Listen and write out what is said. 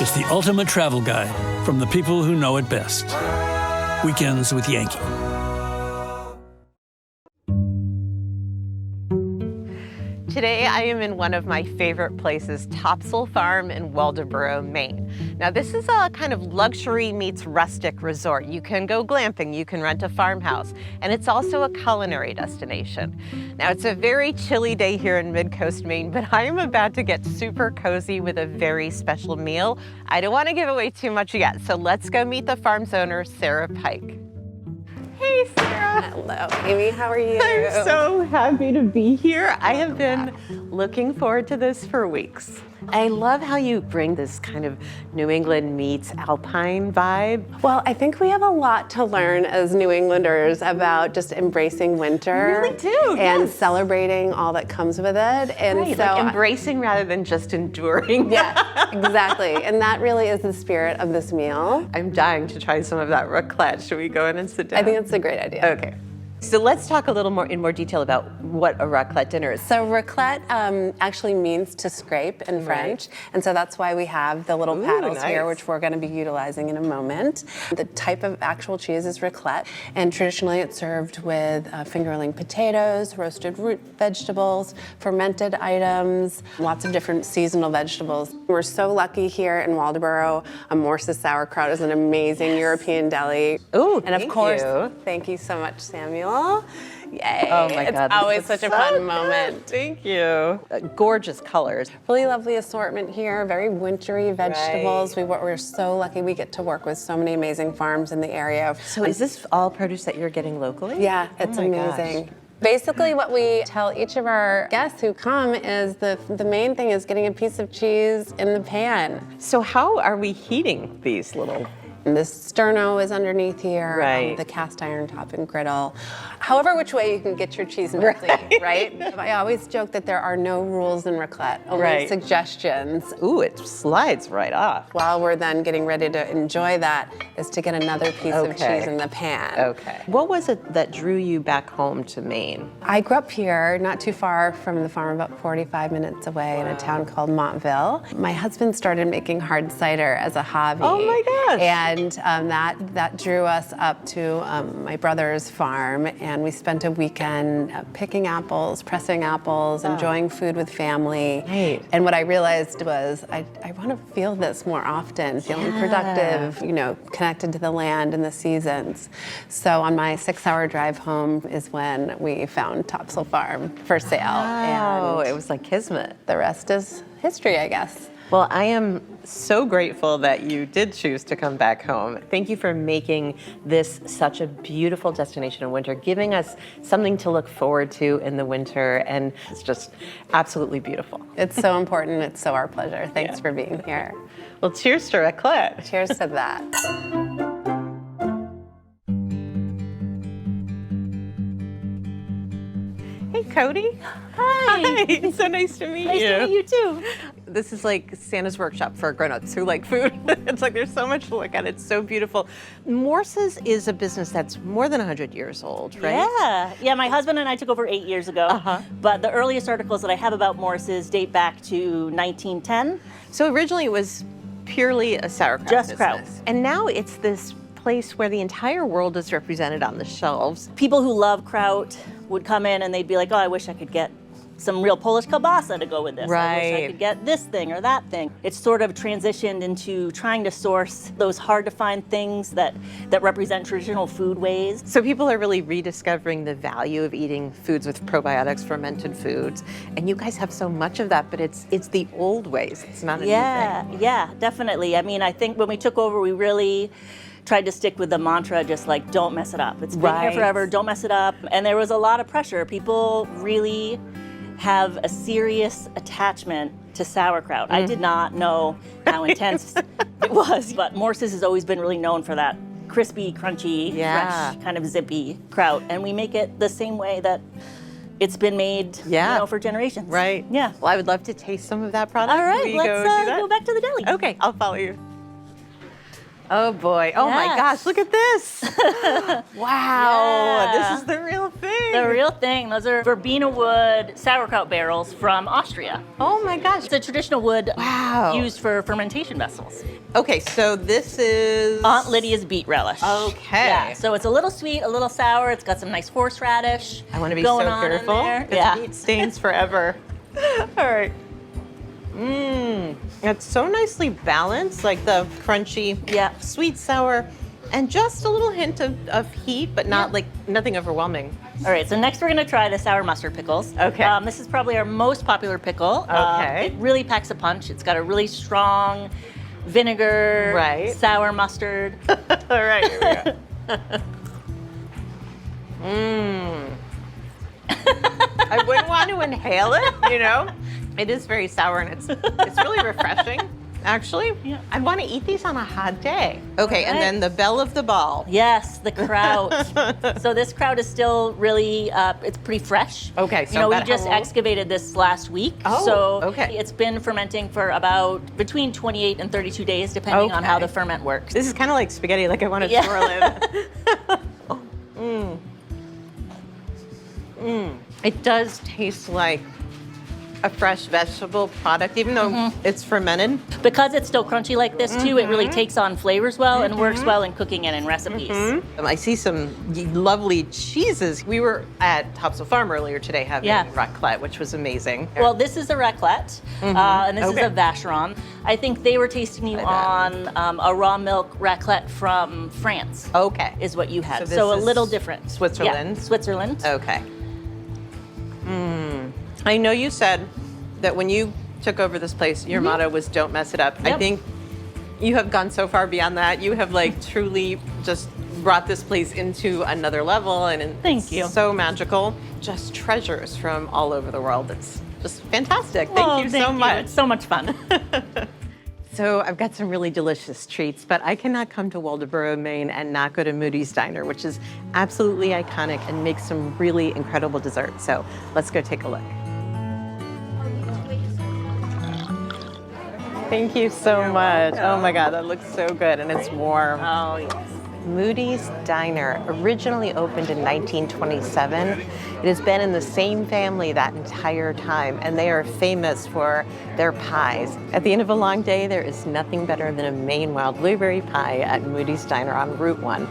is the ultimate travel guide from the people who know it best. Weekends with Yankee. Today I am in one of my favorite places, Topsail Farm in Waldoboro, Maine. Now this is a kind of luxury meets rustic resort. You can go glamping, you can rent a farmhouse, and it's also a culinary destination. Now it's a very chilly day here in Mid-Coast Maine, but I am about to get super cozy with a very special meal. I don't want to give away too much yet, so let's go meet the farm's owner, Sarah Pike. Hey, Sarah. Hello, Amy. How are you? I'm so happy to be here. I have been looking forward to this for weeks. I love how you bring this kind of New England meets Alpine vibe. Well, I think we have a lot to learn as New Englanders about just embracing winter. We really do, and yes. celebrating all that comes with it. And right, so like embracing rather than just enduring. Yeah, exactly. And that really is the spirit of this meal. I'm dying to try some of that raclette. Should we go in and sit down? I think it's a great idea. Okay. So let's talk a little more in more detail about what a raclette dinner is. So raclette actually means to scrape in French, and so that's why we have the little paddles here, which we're going to be utilizing in a moment. The type of actual cheese is raclette, and traditionally it's served with fingerling potatoes, roasted root vegetables, fermented items, lots of different seasonal vegetables. We're so lucky here in Waldoboro. Morse's Sauerkraut is an amazing European deli. Ooh, and of course, thank you so much, Samuel. Yay. Oh my God. It's always such a fun moment. Thank you. Gorgeous colors. Really lovely assortment here, very wintry vegetables. We're so lucky we get to work with so many amazing farms in the area. So is this all produce that you're getting locally? Yeah, it's amazing. Gosh. Basically what we tell each of our guests who come is the main thing is getting a piece of cheese in the pan. So how are we heating these little... And the sterno is underneath here, right. The cast iron top and griddle. However which way you can get your cheese melty, right? I always joke that there are no rules in raclette, only suggestions. Ooh, it slides right off. While we're then getting ready to enjoy that is to get another piece of cheese in the pan. Okay. What was it that drew you back home to Maine? I grew up here, not too far from the farm, about 45 minutes away in a town called Montville. My husband started making hard cider as a hobby. Oh my gosh. And that drew us up to my brother's farm, and we spent a weekend picking apples, pressing apples, enjoying food with family. Right. And what I realized was I want to feel this more often, feeling productive, connected to the land and the seasons. So on my 6-hour drive home is when we found Topsail Farm for sale. Oh, and it was like kismet. the rest is history, I guess. Well, I am so grateful that you did choose to come back home. Thank you for making this such a beautiful destination in winter, giving us something to look forward to in the winter, and it's just absolutely beautiful. It's so important. It's so our pleasure. Thanks for being here. Well, cheers to raclette. Cheers to that. Hey, Cody. Hi. So nice to meet you. Nice to meet you too. This is like Santa's workshop for grown-ups who like food. It's like there's so much to look at. It's so beautiful. Morse's is a business that's more than 100 years old, right? Yeah, my husband and I took over 8 years ago. But the earliest articles that I have about Morse's date back to 1910. So originally it was purely a sauerkraut Just kraut. business. And now it's this place where the entire world is represented on the shelves. People who love kraut would come in and they'd be like, oh, I wish I could get some real Polish kielbasa to go with this. I wish I could get this thing or that thing. It's sort of transitioned into trying to source those hard to find things that represent traditional food ways. So people are really rediscovering the value of eating foods with probiotics, fermented foods. And you guys have so much of that, but it's the old ways. It's not a new thing. Yeah, definitely. I mean, I think when we took over, we really tried to stick with the mantra, just like, don't mess it up. It's been here forever, don't mess it up. And there was a lot of pressure. People really have a serious attachment to sauerkraut. I did not know how intense it was, but Morse's has always been really known for that crispy, crunchy, fresh, kind of zippy kraut. And we make it the same way that it's been made for generations. Right. Yeah. Well, I would love to taste some of that product. All right, let's go go back to the deli. Okay, I'll follow you. Oh boy. Oh my Yes. gosh, look at this. Wow. Yeah. This is the real thing. The real thing. Those are verbena wood sauerkraut barrels from Austria. Oh my gosh. It's a traditional wood Wow. used for fermentation vessels. Okay, so this is Aunt Lydia's beet relish. Okay. Yeah, so it's a little sweet, a little sour. It's got some nice horseradish. I want to be going so on in careful. there. Because Yeah. meat stains forever. All right. It's so nicely balanced, like the crunchy, Yeah. sweet, sour, and just a little hint of heat, but not like nothing overwhelming. All right, so next we're gonna try the sour mustard pickles. Okay. This is probably our most popular pickle. Okay. It really packs a punch. It's got a really strong vinegar, Right. sour mustard. All right, here we go. I wouldn't want to inhale it, you know? It is very sour and it's really refreshing, actually. Yeah. I want to eat these on a hot day. Okay, and All right. then the belle of the ball. Yes, the kraut. So this kraut is still really, it's pretty fresh. Okay, so you know, we about just how old? excavated this last week. Oh, so okay. it's been fermenting for about between 28 and 32 days, depending on how Okay. the ferment works. This is kind of like spaghetti, like I want to Yeah. swirl it. It does taste like a fresh vegetable product, even though it's fermented. Because it's still crunchy like this too, it Mm-hmm. really takes on flavors well and works well in cooking and in recipes. I see some lovely cheeses. We were at Topsail Farm earlier today having Yeah. raclette, which was amazing. Well, this is a raclette, and this Okay. is a vacheron. I think they were tasting you on a raw milk raclette from France. Okay. Is what you had. So this So a is little different. Switzerland? Yeah, Switzerland. Okay. I know you said that when you took over this place, your motto was "Don't mess it up." I Yep. think you have gone so far beyond that. You have like truly just brought this place into another level, and Thank you. So magical. Just treasures from all over the world. It's just fantastic. Thank you so much. It's so much fun. So I've got some really delicious treats, but I cannot come to Waldoboro, Maine and not go to Moody's Diner, which is absolutely iconic and makes some really incredible desserts. So let's go take a look. Thank you so much. Oh my God, that looks so good and it's warm. Oh, yes. Moody's Diner originally opened in 1927. It has been in the same family that entire time, and they are famous for their pies. At the end of a long day, there is nothing better than a Maine wild blueberry pie at Moody's Diner on Route 1.